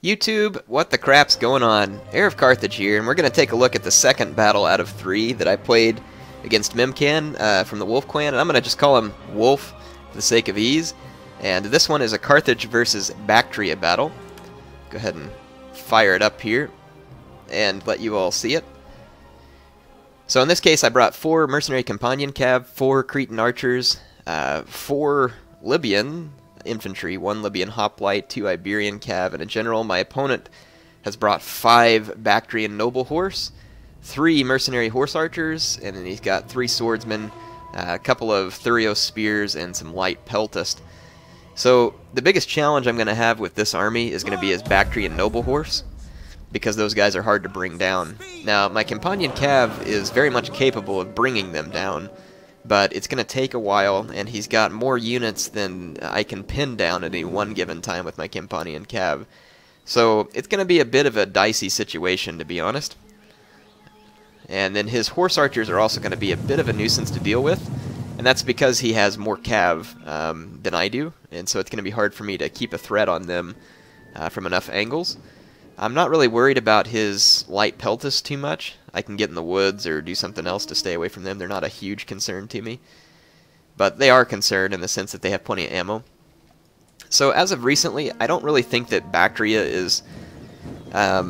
YouTube, what the crap's going on? HeirofCarthage here, and we're going to take a look at the second battle out of 3 that I played against Mimcan from the Wolf Clan, and I'm going to just call him Wolf for the sake of ease. And this one is a Carthage versus Baktria battle. Go ahead and fire it up here and let you all see it. So in this case I brought 4 Mercenary Companion Cav, 4 Cretan Archers, 4 Libyan Infantry, 1 Libyan Hoplite, 2 Iberian Cav, and a General. My opponent has brought 5 Bactrian Noble Horse, 3 Mercenary Horse Archers, and then he's got 3 Swordsmen, a couple of Thurio Spears, and some Light Peltist. So the biggest challenge I'm going to have with this army is going to be his Bactrian Noble Horse, because those guys are hard to bring down. Now, my Companion Cav is very much capable of bringing them down, but it's going to take a while, and he's got more units than I can pin down at any one given time with my Companion Cav. So it's going to be a bit of a dicey situation, to be honest. And then his Horse Archers are also going to be a bit of a nuisance to deal with, and that's because he has more Cav than I do, and so it's going to be hard for me to keep a threat on them from enough angles. I'm not really worried about his Light Peltist too much. I can get in the woods or do something else to stay away from them. They're not a huge concern to me. But they are concerned in the sense that they have plenty of ammo. So as of recently, I don't really think that Baktria is a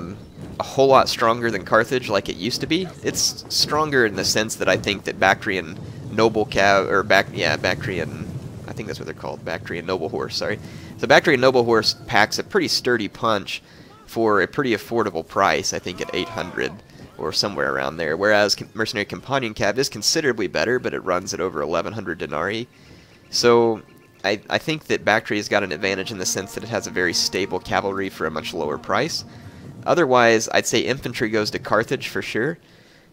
whole lot stronger than Carthage like it used to be. It's stronger in the sense that I think that Bactrian Noble Cav, or Bactrian, I think that's what they're called, Bactrian Noble Horse, sorry. So Bactrian Noble Horse packs a pretty sturdy punch for a pretty affordable price, I think at 800 or somewhere around there, whereas Mercenary Companion Cav is considerably better, but it runs at over 1100 denarii. So I think that Bactria's got an advantage in the sense that it has a very stable cavalry for a much lower price. Otherwise, I'd say infantry goes to Carthage for sure,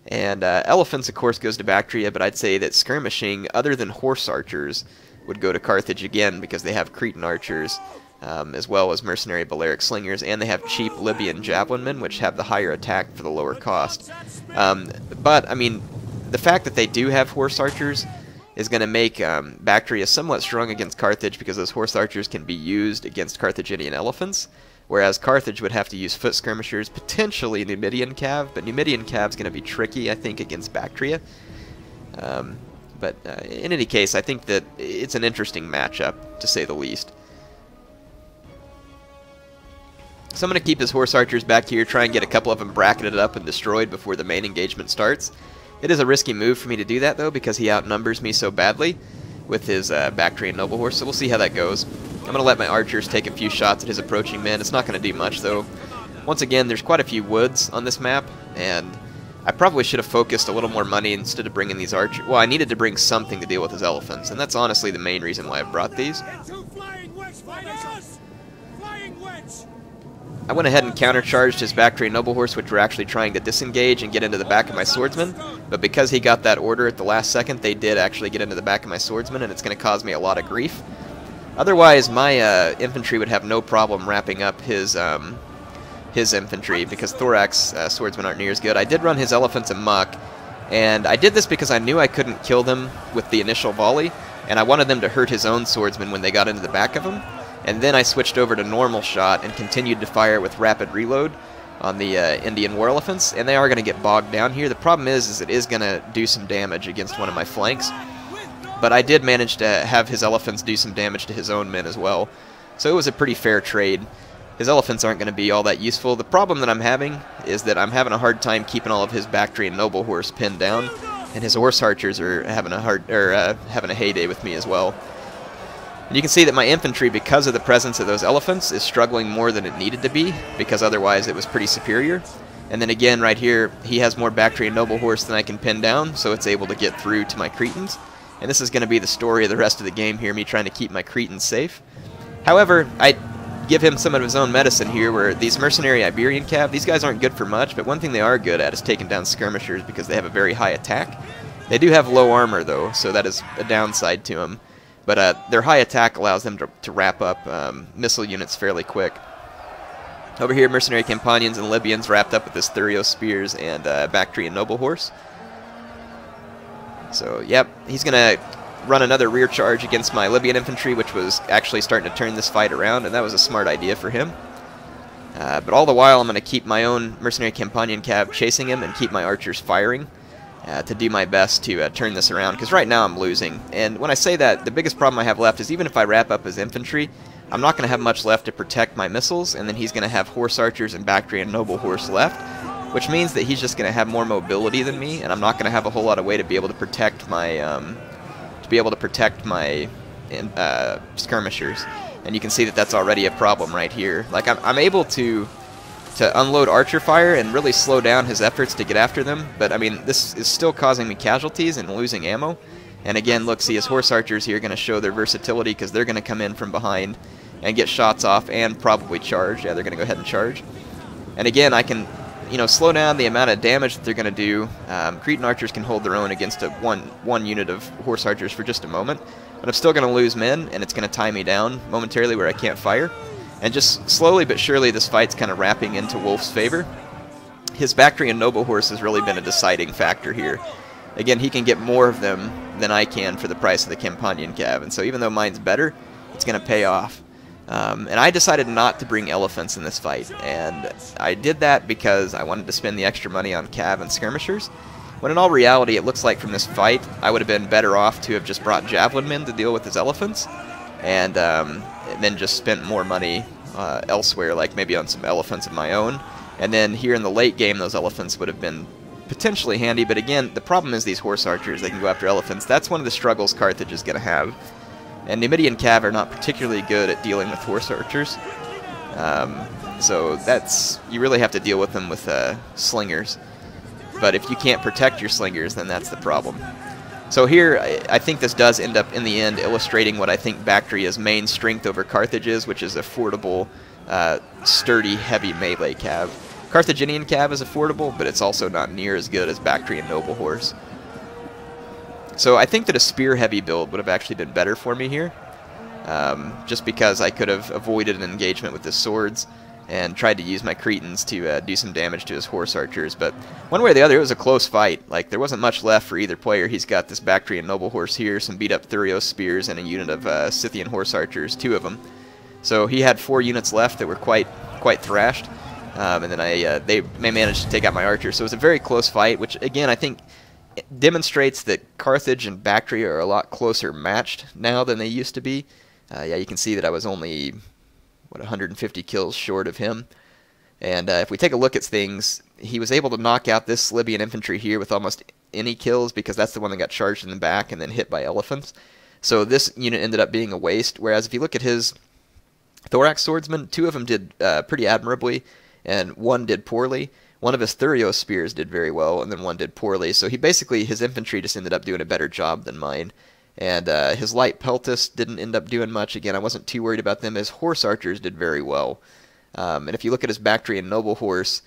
and elephants of course goes to Baktria, but I'd say that skirmishing, other than horse archers, would go to Carthage again because they have Cretan archers, as well as mercenary Balearic slingers, and they have cheap Libyan javelinmen, which have the higher attack for the lower cost. But, I mean, the fact that they do have horse archers is going to make Baktria somewhat strong against Carthage, because those horse archers can be used against Carthaginian elephants, whereas Carthage would have to use foot skirmishers, potentially Numidian Cav, but Numidian Cav's going to be tricky, I think, against Baktria. But in any case, I think that it's an interesting matchup, to say the least. So I'm going to keep his horse archers back here, try and get a couple of them bracketed up and destroyed before the main engagement starts. It is a risky move for me to do that, though, because he outnumbers me so badly with his Bactrian Noble Horse, so we'll see how that goes. I'm going to let my archers take a few shots at his approaching men. It's not going to do much, though. Once again, there's quite a few woods on this map, and I probably should have focused a little more money instead of bringing these archers. Well, I needed to bring something to deal with his elephants, and that's honestly the main reason why I brought these. I went ahead and countercharged his Bactrian Noble Horse, which were actually trying to disengage and get into the back of my swordsman, but because he got that order at the last second, they did actually get into the back of my swordsman, and it's going to cause me a lot of grief. Otherwise, my infantry would have no problem wrapping up his infantry, because Thorax swordsmen aren't near as good. I did run his elephants amok, and I did this because I knew I couldn't kill them with the initial volley, and I wanted them to hurt his own swordsmen when they got into the back of him. And then I switched over to normal shot and continued to fire with rapid reload on the Indian war elephants, and they are going to get bogged down here. The problem is it is going to do some damage against one of my flanks, but I did manage to have his elephants do some damage to his own men as well, so it was a pretty fair trade. His elephants aren't going to be all that useful. The problem that I'm having is that I'm having a hard time keeping all of his Bactrian Noble Horse pinned down, and his horse archers are having a heyday with me as well. And you can see that my infantry, because of the presence of those elephants, is struggling more than it needed to be, because otherwise it was pretty superior. And then again, right here, he has more Bactrian Noble Horse than I can pin down, so it's able to get through to my Cretans. And this is going to be the story of the rest of the game here, me trying to keep my Cretans safe. However, I give him some of his own medicine here, where these mercenary Iberian Cav, these guys aren't good for much, but one thing they are good at is taking down skirmishers, because they have a very high attack. They do have low armor, though, so that is a downside to them. But their high attack allows them to wrap up missile units fairly quick. Over here, Mercenary Companions and Libyans wrapped up with this Thurio Spears and Bactrian Noble Horse. So, yep, he's going to run another rear charge against my Libyan infantry, which was actually starting to turn this fight around, and that was a smart idea for him. But all the while, I'm going to keep my own Mercenary Companion Cav chasing him and keep my archers firing to do my best to turn this around, because right now I'm losing. And when I say that, the biggest problem I have left is even if I wrap up his infantry, I'm not going to have much left to protect my missiles, and then he's going to have horse archers and Baktria and noble horse left, which means that he's just going to have more mobility than me, and I'm not going to have a whole lot of way to be able to protect my skirmishers. And you can see that that's already a problem right here. Like, I'm able to unload archer fire and really slow down his efforts to get after them, but I mean, this is still causing me casualties and losing ammo. And again, look, see, his horse archers here are going to show their versatility, because they're going to come in from behind and get shots off and probably charge. Yeah, they're going to go ahead and charge. And again, I can, you know, slow down the amount of damage that they're going to do. Cretan archers can hold their own against one unit of horse archers for just a moment, but I'm still going to lose men, and it's going to tie me down momentarily where I can't fire. And just slowly but surely, this fight's kind of wrapping into Wolf's favor. His Bactrian noble horse has really been a deciding factor here. Again, he can get more of them than I can for the price of the Companion Cav, and so even though mine's better, it's going to pay off. And I decided not to bring elephants in this fight, and I did that because I wanted to spend the extra money on Cav and skirmishers, when in all reality it looks like from this fight I would have been better off to have just brought javelin men to deal with his elephants, and then just spent more money elsewhere, like maybe on some elephants of my own, and then here in the late game those elephants would have been potentially handy. But again, the problem is these horse archers, they can go after elephants. That's one of the struggles Carthage is going to have. And Numidian Cav are not particularly good at dealing with horse archers. So you really have to deal with them with slingers. But if you can't protect your slingers, then that's the problem. So here, I think this does end up, in the end, illustrating what I think Bactria's main strength over Carthage is, which is affordable, sturdy, heavy melee Cav. Carthaginian Cav is affordable, but it's also not near as good as Bactrian noble horse. So I think that a spear-heavy build would have actually been better for me here, just because I could have avoided an engagement with the swords and tried to use my Cretans to do some damage to his horse archers. But one way or the other, it was a close fight. Like, there wasn't much left for either player. He's got this Bactrian noble horse here, some beat-up Thurios spears, and a unit of Scythian horse archers, 2 of them. So he had 4 units left that were quite thrashed, and then they managed to take out my archers. So it was a very close fight, which, again, I think demonstrates that Carthage and Baktria are a lot closer matched now than they used to be. Yeah, you can see that I was only 150 kills short of him. And if we take a look at things, he was able to knock out this Libyan infantry here with almost any kills, because that's the one that got charged in the back and then hit by elephants. So this unit ended up being a waste, whereas if you look at his thorax swordsmen, 2 of them did pretty admirably, and 1 did poorly. One of his Thurios spears did very well, and then 1 did poorly. So his infantry just ended up doing a better job than mine. And his light peltists didn't end up doing much. Again, I wasn't too worried about them. His horse archers did very well. And if you look at his Bactrian noble horse,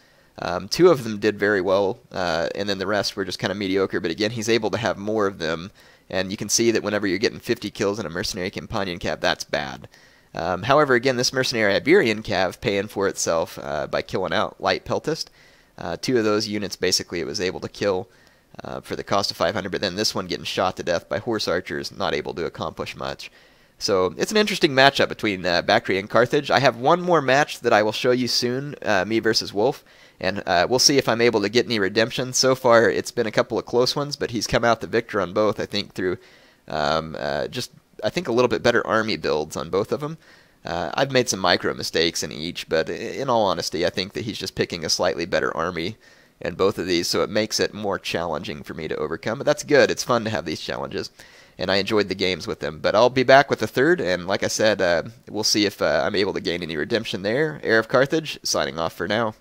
2 of them did very well, and then the rest were just kind of mediocre. But again, he's able to have more of them, and you can see that whenever you're getting 50 kills in a Mercenary Companion Cav, that's bad. However, again, this Mercenary Iberian Cav paying for itself by killing out light peltist. 2 of those units basically it was able to kill for the cost of 500, but then this one getting shot to death by horse archers, not able to accomplish much. So it's an interesting matchup between Baktria and Carthage. I have one more match that I will show you soon, me versus Wolf, and we'll see if I'm able to get any redemption. So far, it's been a couple of close ones, but he's come out the victor on both, I think, through I think a little bit better army builds on both of them. I've made some micro mistakes in each, but in all honesty, I think that he's just picking a slightly better army in both of these, so it makes it more challenging for me to overcome. But that's good. It's fun to have these challenges, and I enjoyed the games with them. But I'll be back with the third, and like I said, we'll see if I'm able to gain any redemption there. HeirofCarthage, signing off for now.